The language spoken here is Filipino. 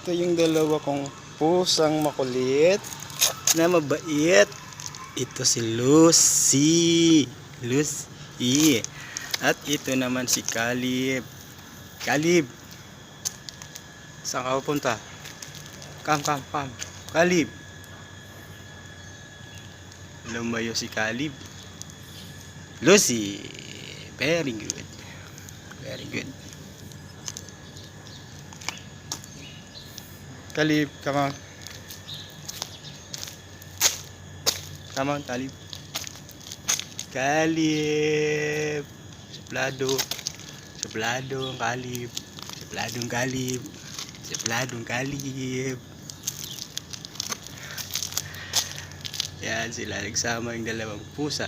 Ito yung dalawa kong pusang makulit na mabait. Ito si Lucy. Lucy. At ito naman si Caleb. Caleb. Saan ka pupunta? Come. Caleb. Lumayo si Caleb. Lucy. Very good. Very good. Caleb, come on. Come on, Caleb. Caleb. Suplado. Supladong Caleb. Supladong Caleb. Supladong Caleb. Yan sila, nagsama yung dalawang pusa.